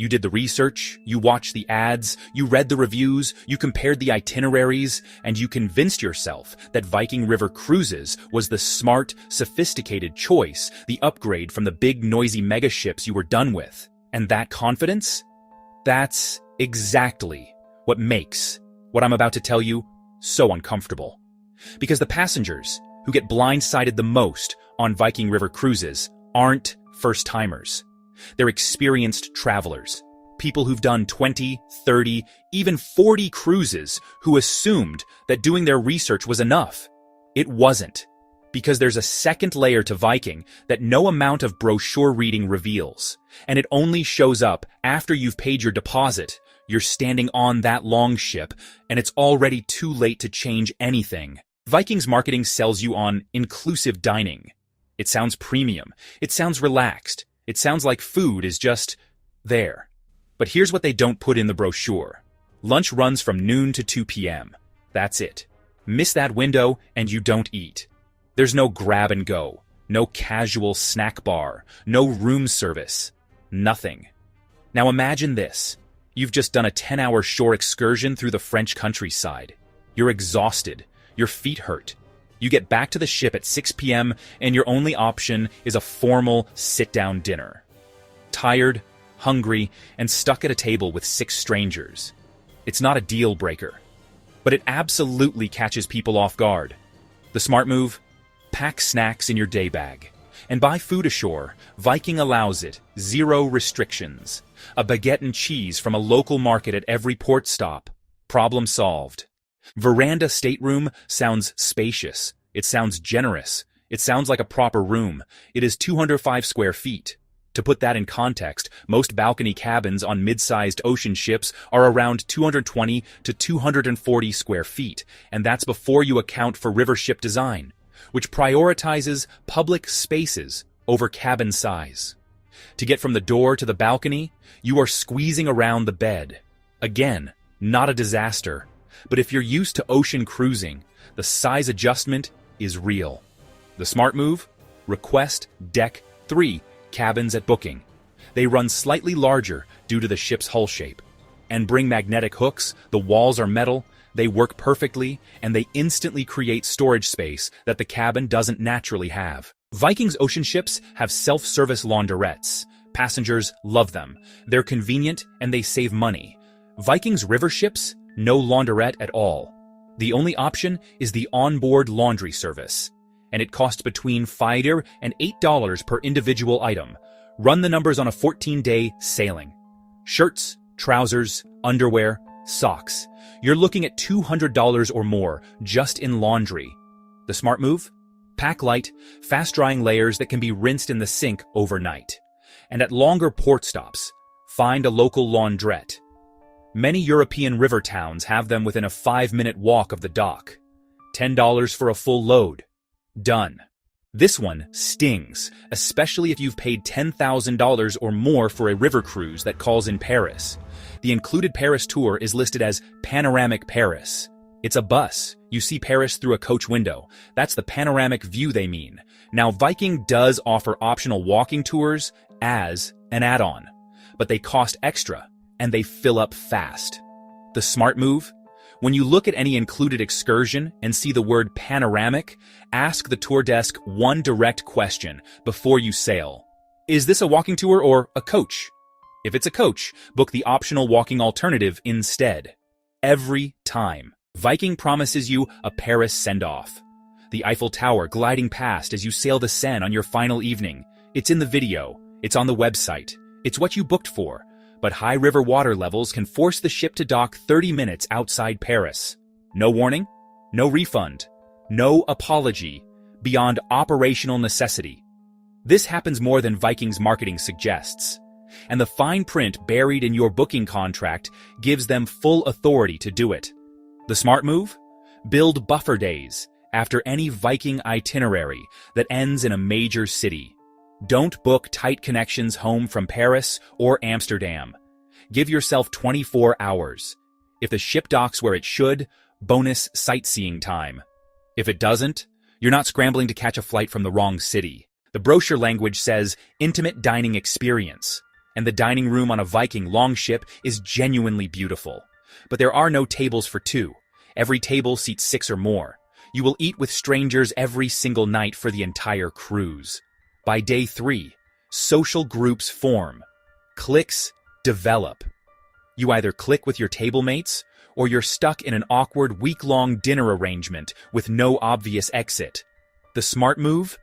You did the research, you watched the ads, you read the reviews, you compared the itineraries, and you convinced yourself that Viking River Cruises was the smart, sophisticated choice, the upgrade from the big, noisy megaships you were done with. And that confidence? That's exactly what makes what I'm about to tell you so uncomfortable. Because the passengers who get blindsided the most on Viking River Cruises aren't first-timers. They're experienced travelers, people who've done 20, 30, even 40 cruises who assumed that doing their research was enough. It wasn't, because there's a second layer to Viking that no amount of brochure reading reveals, and it only shows up after you've paid your deposit. You're standing on that longship, and it's already too late to change anything. Viking's marketing sells you on inclusive dining. It sounds premium. It sounds relaxed. It sounds like food is just there. But here's what they don't put in the brochure. Lunch runs from noon to 2 p.m. That's it. Miss that window and you don't eat. There's no grab and go, no casual snack bar, no room service, nothing. Now imagine this. You've just done a 10-hour shore excursion through the French countryside. You're exhausted. Your feet hurt. You get back to the ship at 6 p.m. and your only option is a formal sit-down dinner. Tired, hungry, and stuck at a table with 6 strangers. It's not a deal breaker, but it absolutely catches people off guard. The smart move? Pack snacks in your day bag. And buy food ashore. Viking allows it. 0 restrictions. A baguette and cheese from a local market at every port stop. Problem solved. Veranda stateroom sounds spacious. It sounds generous. It sounds like a proper room. It is 205 square feet. To put that in context, most balcony cabins on mid-sized ocean ships are around 220 to 240 square feet, and that's before you account for river ship design, which prioritizes public spaces over cabin size. To get from the door to the balcony, you are squeezing around the bed. Again, not a disaster. But if you're used to ocean cruising, the size adjustment is real. The smart move? Request Deck 3 cabins at booking. They run slightly larger due to the ship's hull shape. And bring magnetic hooks, the walls are metal, they work perfectly, and they instantly create storage space that the cabin doesn't naturally have. Viking's ocean ships have self-service launderettes. Passengers love them. They're convenient and they save money. Viking's river ships? No launderette at all. The only option is the onboard laundry service, and it costs between $5 and $8 per individual item. Run the numbers on a 14-day sailing. Shirts, trousers, underwear, socks. You're looking at $200 or more just in laundry. The smart move? Pack light, fast-drying layers that can be rinsed in the sink overnight. And at longer port stops, find a local laundrette. Many European river towns have them within a 5-minute walk of the dock. $10 for a full load. Done. This one stings, especially if you've paid $10,000 or more for a river cruise that calls in Paris. The included Paris tour is listed as Panoramic Paris. It's a bus. You see Paris through a coach window. That's the panoramic view they mean. Now, Viking does offer optional walking tours as an add-on, but they cost extra, and they fill up fast. The smart move? When you look at any included excursion and see the word panoramic, ask the tour desk one direct question before you sail. Is this a walking tour or a coach? If it's a coach, book the optional walking alternative instead. Every time. Viking promises you a Paris send-off. The Eiffel Tower gliding past as you sail the Seine on your final evening. It's in the video. It's on the website. It's what you booked for. But high river water levels can force the ship to dock 30 minutes outside Paris. No warning, no refund, no apology, beyond operational necessity. This happens more than Viking's marketing suggests, and the fine print buried in your booking contract gives them full authority to do it. The smart move? Build buffer days after any Viking itinerary that ends in a major city. Don't book tight connections home from Paris or Amsterdam. Give yourself 24 hours. If the ship docks where it should, bonus sightseeing time. If it doesn't, you're not scrambling to catch a flight from the wrong city. The brochure language says intimate dining experience, and the dining room on a Viking longship is genuinely beautiful. But there are no tables for two. Every table seats 6 or more. You will eat with strangers every single night for the entire cruise. By day 3, social groups form. Cliques develop. You either click with your table mates, or you're stuck in an awkward week-long dinner arrangement with no obvious exit. The smart move?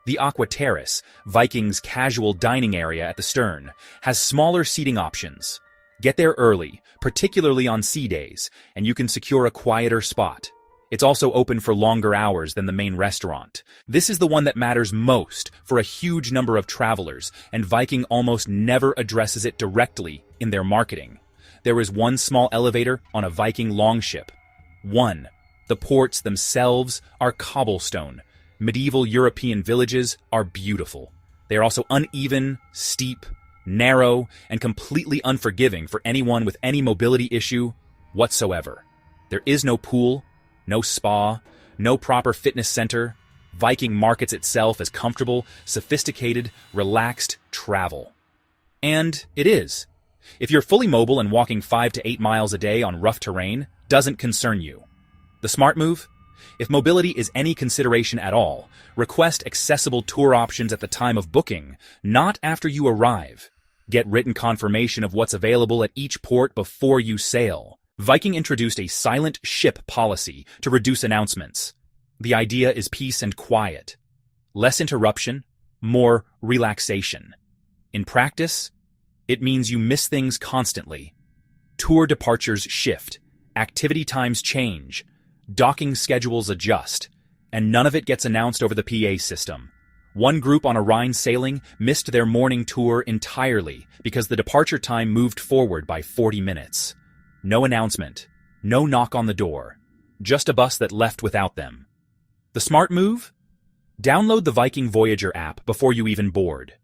The Aqua Terrace, Viking's casual dining area at the stern, has smaller seating options. Get there early, particularly on sea days, and you can secure a quieter spot. It's also open for longer hours than the main restaurant. This is the one that matters most for a huge number of travelers, and Viking almost never addresses it directly in their marketing. There is one small elevator on a Viking longship. One. The ports themselves are cobblestone. Medieval European villages are beautiful. They are also uneven, steep, narrow, and completely unforgiving for anyone with any mobility issue whatsoever. There is no pool, no spa, no proper fitness center. Viking markets itself as comfortable, sophisticated, relaxed travel. And it is. If you're fully mobile and walking 5 to 8 miles a day on rough terrain, doesn't concern you. The smart move? If mobility is any consideration at all, request accessible tour options at the time of booking, not after you arrive. Get written confirmation of what's available at each port before you sail. Viking introduced a silent ship policy to reduce announcements. The idea is peace and quiet. Less interruption, more relaxation. In practice, it means you miss things constantly. Tour departures shift, activity times change, docking schedules adjust, and none of it gets announced over the PA system. One group on a Rhine sailing missed their morning tour entirely because the departure time moved forward by 40 minutes. No announcement, no knock on the door, just a bus that left without them. The smart move? Download the Viking Voyager app before you even board.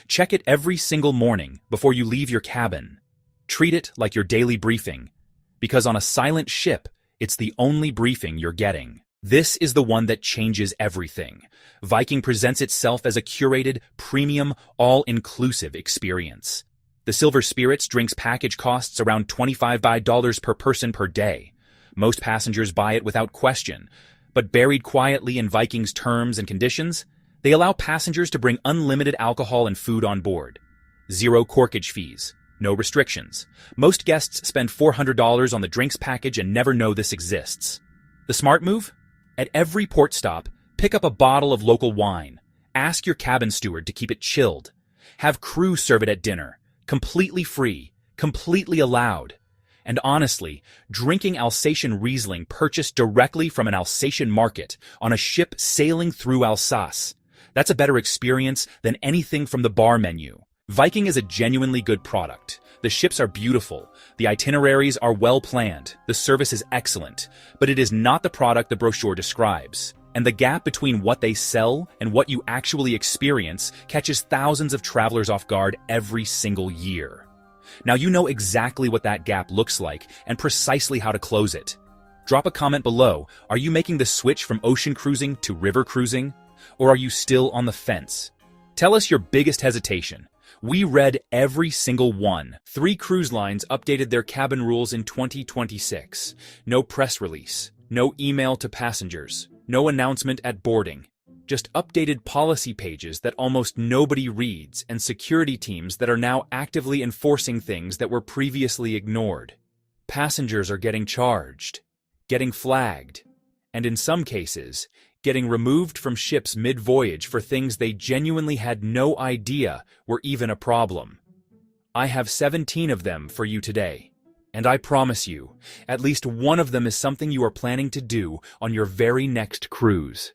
Check it every single morning before you leave your cabin. Treat it like your daily briefing, because on a silent ship, it's the only briefing you're getting. This is the one that changes everything. Viking presents itself as a curated, premium, all-inclusive experience. The Silver Spirits drinks package costs around $25 per person per day. Most passengers buy it without question, but buried quietly in Viking's terms and conditions, they allow passengers to bring unlimited alcohol and food on board. Zero corkage fees. No restrictions. Most guests spend $400 on the drinks package and never know this exists. The smart move? At every port stop, pick up a bottle of local wine. Ask your cabin steward to keep it chilled. Have crew serve it at dinner. Completely free. Completely allowed. And honestly, drinking Alsatian Riesling purchased directly from an Alsatian market on a ship sailing through Alsace. That's a better experience than anything from the bar menu. Viking is a genuinely good product. The ships are beautiful, the itineraries are well planned, the service is excellent, but it is not the product the brochure describes. And the gap between what they sell and what you actually experience catches thousands of travelers off guard every single year. Now you know exactly what that gap looks like and precisely how to close it. Drop a comment below. Are you making the switch from ocean cruising to river cruising? Or are you still on the fence? Tell us your biggest hesitation. We read every single one. 3 cruise lines updated their cabin rules in 2026. No press release, no email to passengers, no announcement at boarding. Just updated policy pages that almost nobody reads and security teams that are now actively enforcing things that were previously ignored. Passengers are getting charged, getting flagged, and in some cases, getting removed from ships mid-voyage for things they genuinely had no idea were even a problem. I have 17 of them for you today, and I promise you, at least one of them is something you are planning to do on your very next cruise.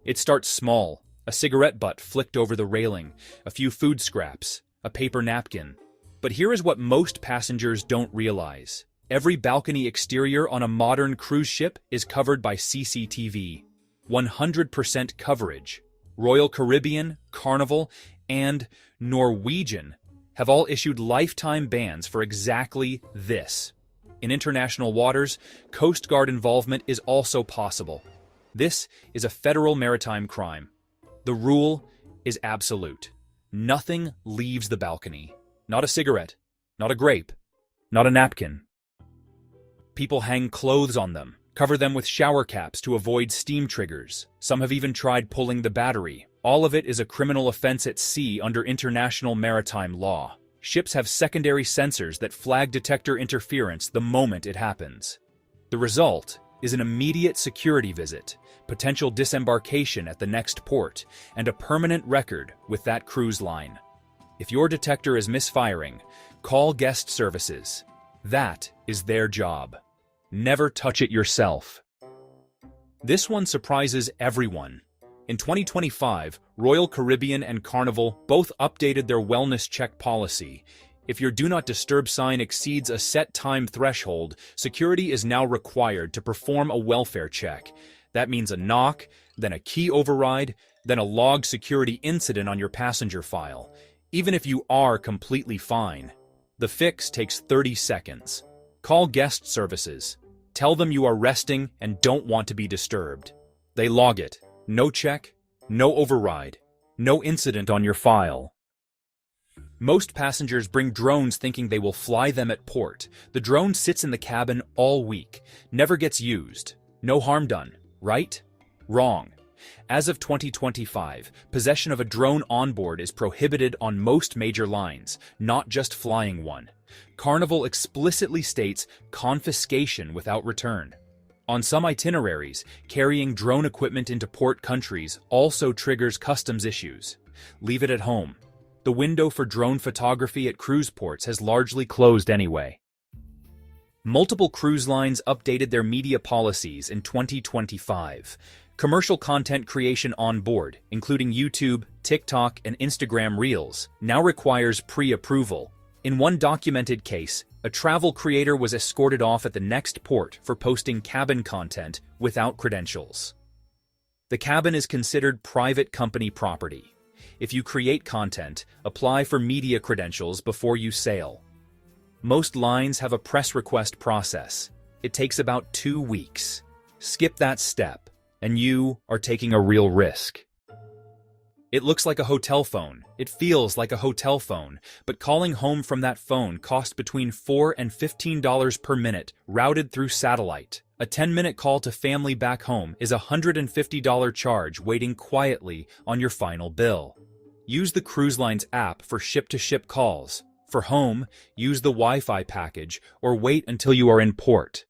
It starts small, a cigarette butt flicked over the railing, a few food scraps, a paper napkin. But here is what most passengers don't realize. Every balcony exterior on a modern cruise ship is covered by CCTV. 100% coverage. Royal Caribbean, Carnival, and Norwegian have all issued lifetime bans for exactly this. In international waters, Coast Guard involvement is also possible. This is a federal maritime crime. The rule is absolute. Nothing leaves the balcony. Not a cigarette, not a grape, not a napkin. People hang clothes on them, cover them with shower caps to avoid steam triggers. Some have even tried pulling the battery. All of it is a criminal offense at sea under international maritime law. Ships have secondary sensors that flag detector interference the moment it happens. The result is an immediate security visit, potential disembarkation at the next port, and a permanent record with that cruise line. If your detector is misfiring, call guest services. That is their job. Never touch it yourself. This one surprises everyone. In 2025, Royal Caribbean and Carnival both updated their wellness check policy. If your Do Not Disturb sign exceeds a set time threshold, security is now required to perform a welfare check. That means a knock, then a key override, then a logged security incident on your passenger file. Even if you are completely fine. The fix takes 30 seconds. Call guest services. Tell them you are resting and don't want to be disturbed. They log it. No check, no override, no incident on your file. Most passengers bring drones thinking they will fly them at port. The drone sits in the cabin all week, never gets used. No harm done, right? Wrong. As of 2025, possession of a drone on board is prohibited on most major lines, not just flying one. Carnival explicitly states confiscation without return. On some itineraries, carrying drone equipment into port countries also triggers customs issues. Leave it at home. The window for drone photography at cruise ports has largely closed anyway. Multiple cruise lines updated their media policies in 2025. Commercial content creation on board, including YouTube, TikTok, and Instagram Reels, now requires pre-approval. In one documented case, a travel creator was escorted off at the next port for posting cabin content without credentials. The cabin is considered private company property. If you create content, apply for media credentials before you sail. Most lines have a press request process. It takes about 2 weeks. Skip that step, and you are taking a real risk. It looks like a hotel phone. It feels like a hotel phone, but calling home from that phone costs between $4 and $15 per minute, routed through satellite. A 10-minute call to family back home is a $150 charge waiting quietly on your final bill. Use the cruise line's app for ship-to-ship calls. For home, use the Wi-Fi package or wait until you are in port.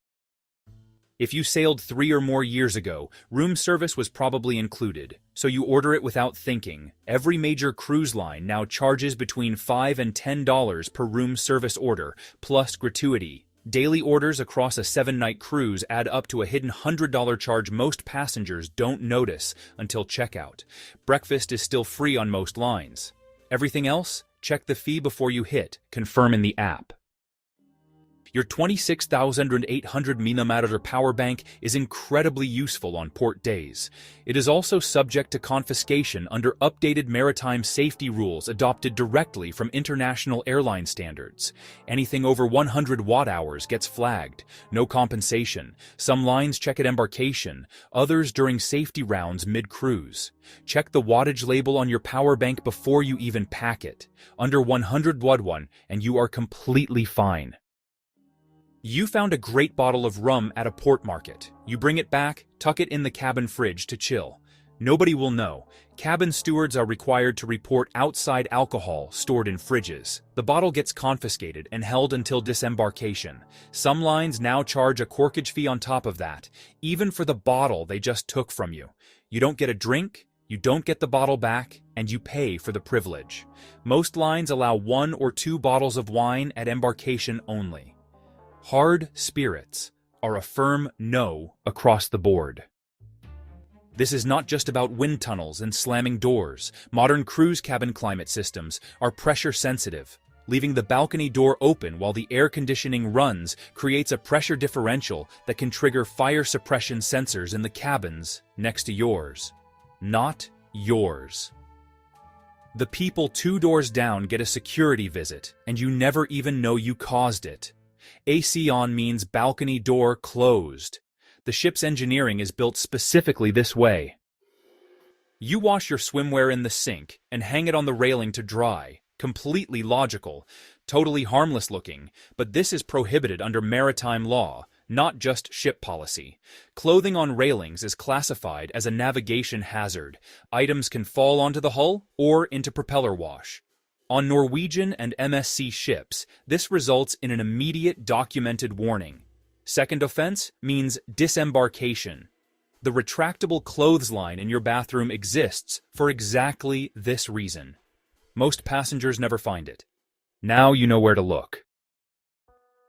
If you sailed 3 or more years ago, room service was probably included, so you order it without thinking. Every major cruise line now charges between $5 and $10 per room service order, plus gratuity. Daily orders across a 7-night cruise add up to a hidden $100 charge most passengers don't notice until checkout. Breakfast is still free on most lines. Everything else? Check the fee before you hit confirm in the app. Your 26,800 mAh power bank is incredibly useful on port days. It is also subject to confiscation under updated maritime safety rules adopted directly from international airline standards. Anything over 100 watt-hours gets flagged. No compensation. Some lines check at embarkation, others during safety rounds mid-cruise. Check the wattage label on your power bank before you even pack it. Under 100 watt one, and you are completely fine. You found a great bottle of rum at a port market. You bring it back, tuck it in the cabin fridge to chill. Nobody will know. Cabin stewards are required to report outside alcohol stored in fridges. The bottle gets confiscated and held until disembarkation. Some lines now charge a corkage fee on top of that, even for the bottle they just took from you. You don't get a drink, you don't get the bottle back, and you pay for the privilege. Most lines allow 1 or 2 bottles of wine at embarkation only. Hard spirits are a firm no across the board. This is not just about wind tunnels and slamming doors. Modern cruise cabin climate systems are pressure sensitive. Leaving the balcony door open while the air conditioning runs creates a pressure differential that can trigger fire suppression sensors in the cabins next to yours. Not yours. The people 2 doors down get a security visit, and you never even know you caused it. AC on means balcony door closed. The ship's engineering is built specifically this way. You wash your swimwear in the sink and hang it on the railing to dry. Completely logical, totally harmless looking, but this is prohibited under maritime law, not just ship policy. Clothing on railings is classified as a navigation hazard. Items can fall onto the hull or into propeller wash. On Norwegian and MSC ships, this results in an immediate documented warning. Second offense means disembarkation. The retractable clothes line in your bathroom exists for exactly this reason. Most passengers never find it. Now you know where to look.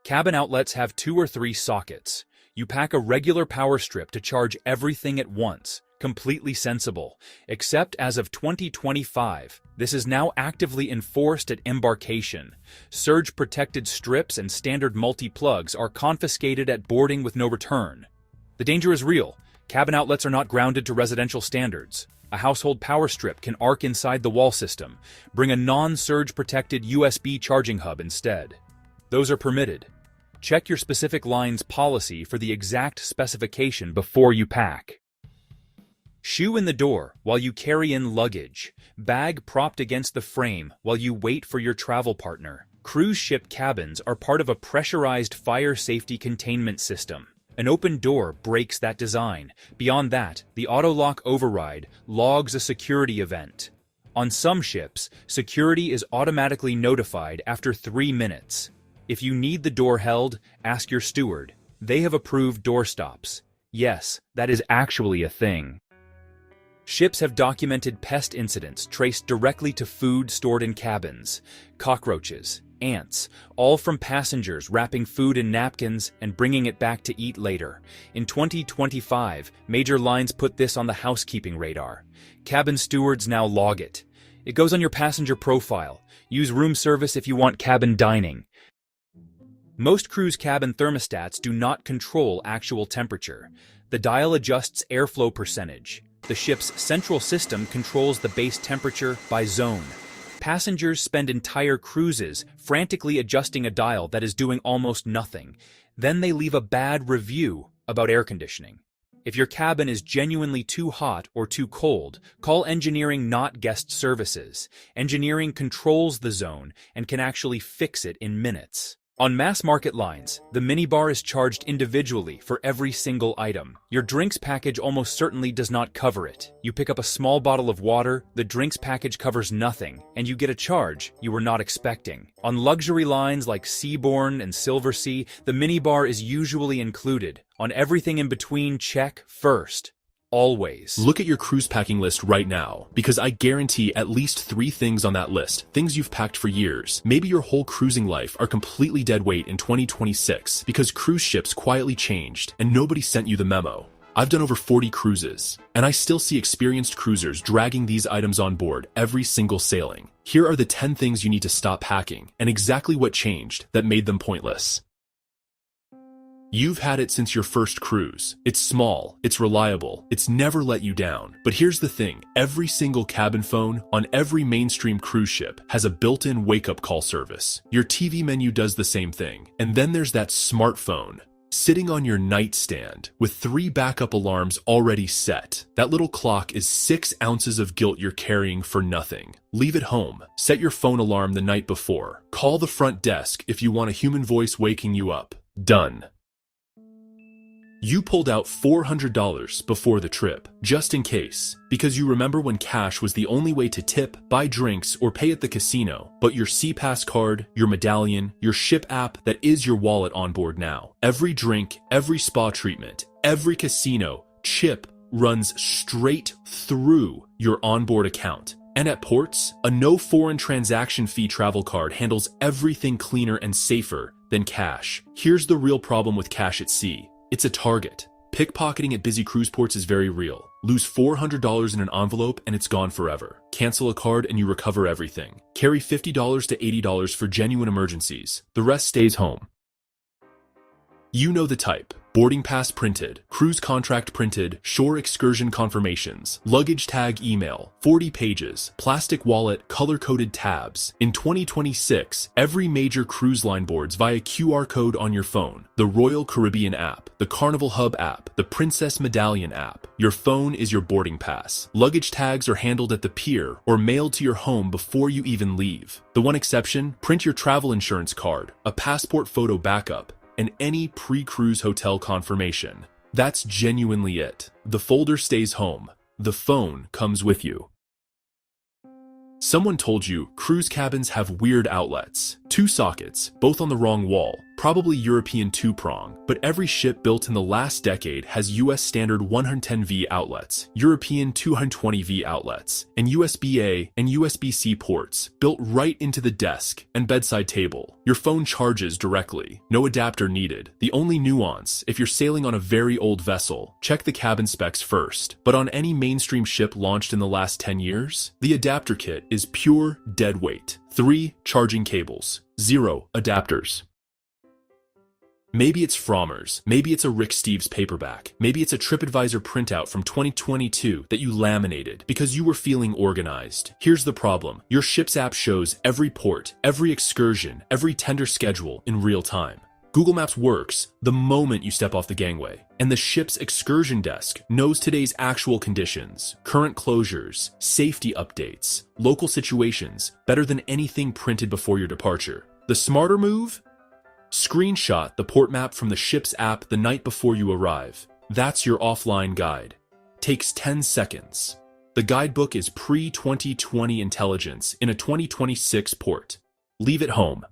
Cabin outlets have 2 or 3 sockets. You pack a regular power strip to charge everything at once. Completely sensible. Except as of 2025, this is now actively enforced at embarkation. Surge-protected strips and standard multi-plugs are confiscated at boarding with no return. The danger is real. Cabin outlets are not grounded to residential standards. A household power strip can arc inside the wall system. Bring a non-surge protected USB charging hub instead. Those are permitted. Check your specific line's policy for the exact specification before you pack. Shoe in the door while you carry in luggage. Bag propped against the frame while you wait for your travel partner. Cruise ship cabins are part of a pressurized fire safety containment system. An open door breaks that design. Beyond that, the auto-lock override logs a security event. On some ships, security is automatically notified after 3 minutes. If you need the door held, ask your steward. They have approved door stops. Yes, that is actually a thing. Ships have documented pest incidents traced directly to food stored in cabins. Cockroaches, ants, all from passengers wrapping food in napkins and bringing it back to eat later. In 2025, major lines put this on the housekeeping radar. Cabin stewards now log it. It goes on your passenger profile. Use room service if you want cabin dining. Most cruise cabin thermostats do not control actual temperature. The dial adjusts airflow percentage. The ship's central system controls the base temperature by zone. Passengers spend entire cruises frantically adjusting a dial that is doing almost nothing. Then they leave a bad review about air conditioning. If your cabin is genuinely too hot or too cold, call engineering, not guest services. Engineering controls the zone and can actually fix it in minutes. On mass market lines, the minibar is charged individually for every single item. Your drinks package almost certainly does not cover it. You pick up a small bottle of water, the drinks package covers nothing, and you get a charge you were not expecting. On luxury lines like Seabourn and Silversea, the minibar is usually included. On everything in between, check first. Always. Look at your cruise packing list right now, because I guarantee at least 3 things on that list, things you've packed for years. Maybe your whole cruising life are completely dead weight in 2026 because cruise ships quietly changed and nobody sent you the memo. I've done over 40 cruises, and I still see experienced cruisers dragging these items on board every single sailing. Here are the 10 things you need to stop packing, and exactly what changed that made them pointless. You've had it since your first cruise. It's small, it's reliable, it's never let you down. But here's the thing, every single cabin phone on every mainstream cruise ship has a built-in wake-up call service. Your TV menu does the same thing. And then there's that smartphone sitting on your nightstand with 3 backup alarms already set. That little clock is 6 ounces of guilt you're carrying for nothing. Leave it home. Set your phone alarm the night before. Call the front desk if you want a human voice waking you up. Done. You pulled out $400 before the trip, just in case, because you remember when cash was the only way to tip, buy drinks, or pay at the casino, but your SeaPass card, your medallion, your ship app that is your wallet on board now. Every drink, every spa treatment, every casino, chip runs straight through your onboard account. And at ports, a no foreign transaction fee travel card handles everything cleaner and safer than cash. Here's the real problem with cash at sea. It's a target. Pickpocketing at busy cruise ports is very real. Lose $400 in an envelope and it's gone forever. Cancel a card and you recover everything. Carry $50 to $80 for genuine emergencies. The rest stays home. You know the type. boarding pass printed, cruise contract printed, shore excursion confirmations, luggage tag email, 40 pages, plastic wallet, color-coded tabs. In 2026, every major cruise line boards via QR code on your phone. The Royal Caribbean app, the Carnival Hub app, the Princess Medallion app. Your phone is your boarding pass. Luggage tags are handled at the pier or mailed to your home before you even leave. The one exception, print your travel insurance card, a passport photo backup, and any pre-cruise hotel confirmation. That's genuinely it. The folder stays home. The phone comes with you. Someone told you cruise cabins have weird outlets. 2 sockets, both on the wrong wall, probably European 2-prong, but every ship built in the last decade has US standard 110V outlets, European 220V outlets, and USB-A and USB-C ports built right into the desk and bedside table. Your phone charges directly, no adapter needed. The only nuance, if you're sailing on a very old vessel, check the cabin specs first. But on any mainstream ship launched in the last 10 years, the adapter kit is pure dead weight. 3 charging cables, 0 adapters. Maybe it's Frommer's, maybe it's a Rick Steves paperback, maybe it's a TripAdvisor printout from 2022 that you laminated because you were feeling organized. Here's the problem. Your ship's app shows every port, every excursion, every tender schedule in real time. Google Maps works the moment you step off the gangway, and the ship's excursion desk knows today's actual conditions, current closures, safety updates, local situations, better than anything printed before your departure. The smarter move? Screenshot the port map from the ship's app the night before you arrive. That's your offline guide. Takes 10 seconds. The guidebook is pre-2020 intelligence in a 2026 port. Leave it home.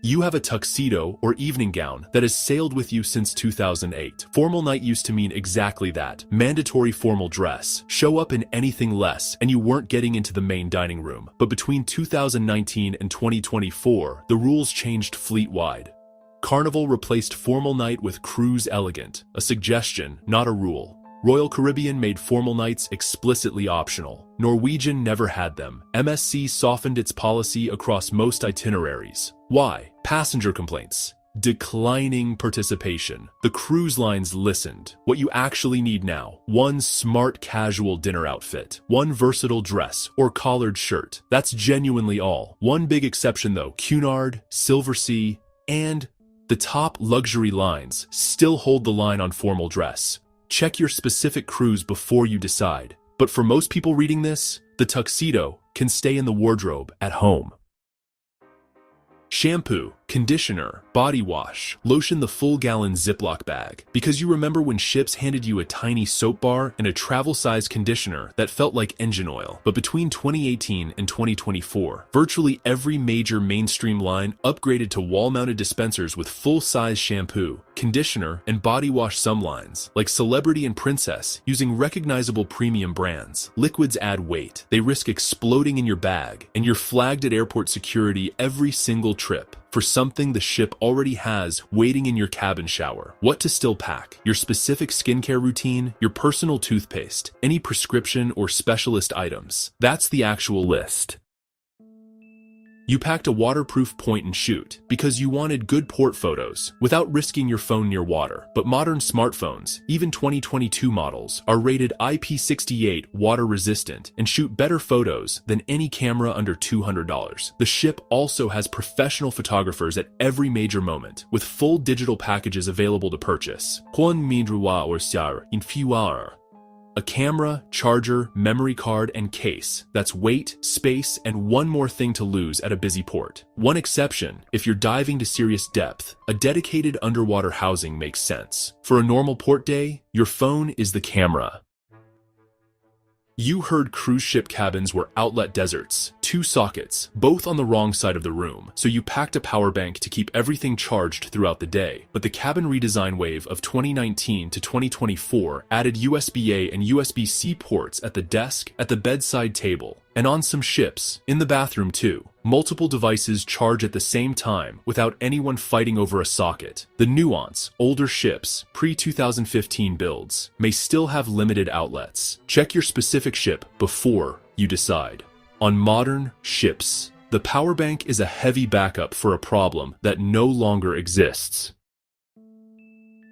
You have a tuxedo or evening gown that has sailed with you since 2008. Formal night used to mean exactly that. Mandatory formal dress. Show up in anything less, and you weren't getting into the main dining room. But between 2019 and 2024, the rules changed fleet-wide. Carnival replaced formal night with cruise elegant, a suggestion, not a rule. Royal Caribbean made formal nights explicitly optional. Norwegian never had them. MSC softened its policy across most itineraries. Why? Passenger complaints. Declining participation. The cruise lines listened. What you actually need now: 1 smart casual dinner outfit, 1 versatile dress or collared shirt. That's genuinely all. One big exception though: Cunard, Silversea, and the top luxury lines still hold the line on formal dress. Check your specific cruise before you decide. But for most people reading this, the tuxedo can stay in the wardrobe at home. Shampoo, conditioner, body wash, lotion, the full gallon Ziploc bag. Because you remember when ships handed you a tiny soap bar and a travel-sized conditioner that felt like engine oil. But between 2018 and 2024, virtually every major mainstream line upgraded to wall-mounted dispensers with full-size shampoo, conditioner, and body wash. Some lines, like Celebrity and Princess, using recognizable premium brands. Liquids add weight. They risk exploding in your bag, and you're flagged at airport security every single trip for something the ship already has waiting in your cabin shower. What to still pack: your specific skincare routine, your personal toothpaste, any prescription or specialist items. That's the actual list. You packed a waterproof point and shoot because you wanted good port photos without risking your phone near water. But modern smartphones, even 2022 models, are rated IP68 water resistant and shoot better photos than any camera under $200. The ship also has professional photographers at every major moment, with full digital packages available to purchase. A camera, charger, memory card, and case. That's weight, space, and one more thing to lose at a busy port. One exception: if you're diving to serious depth, a dedicated underwater housing makes sense. For a normal port day, your phone is the camera. You heard cruise ship cabins were outlet deserts. 2 sockets, both on the wrong side of the room, so you packed a power bank to keep everything charged throughout the day. But the cabin redesign wave of 2019 to 2024 added USB-A and USB-C ports at the desk, at the bedside table, and on some ships, in the bathroom too. Multiple devices charge at the same time without anyone fighting over a socket. The nuance: older ships, pre-2015 builds, may still have limited outlets. Check your specific ship before you decide. On modern ships, the power bank is a heavy backup for a problem that no longer exists.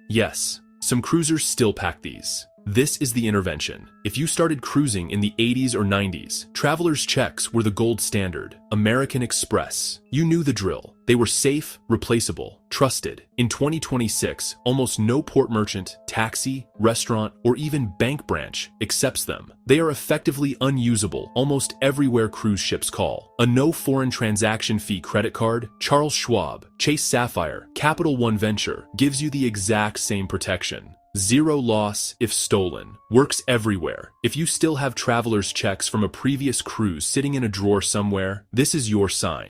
Yes, some cruisers still pack these. This is the intervention. If you started cruising in the 80s or 90s, travelers' checks were the gold standard. American Express. You knew the drill. They were safe, replaceable, trusted. In 2026, almost no port merchant, taxi, restaurant, or even bank branch accepts them. They are effectively unusable almost everywhere cruise ships call. A no foreign transaction fee credit card, Charles Schwab, Chase Sapphire, Capital One Venture gives you the exact same protection. Zero loss if stolen. Works everywhere. If you still have traveler's checks from a previous cruise sitting in a drawer somewhere, this is your sign.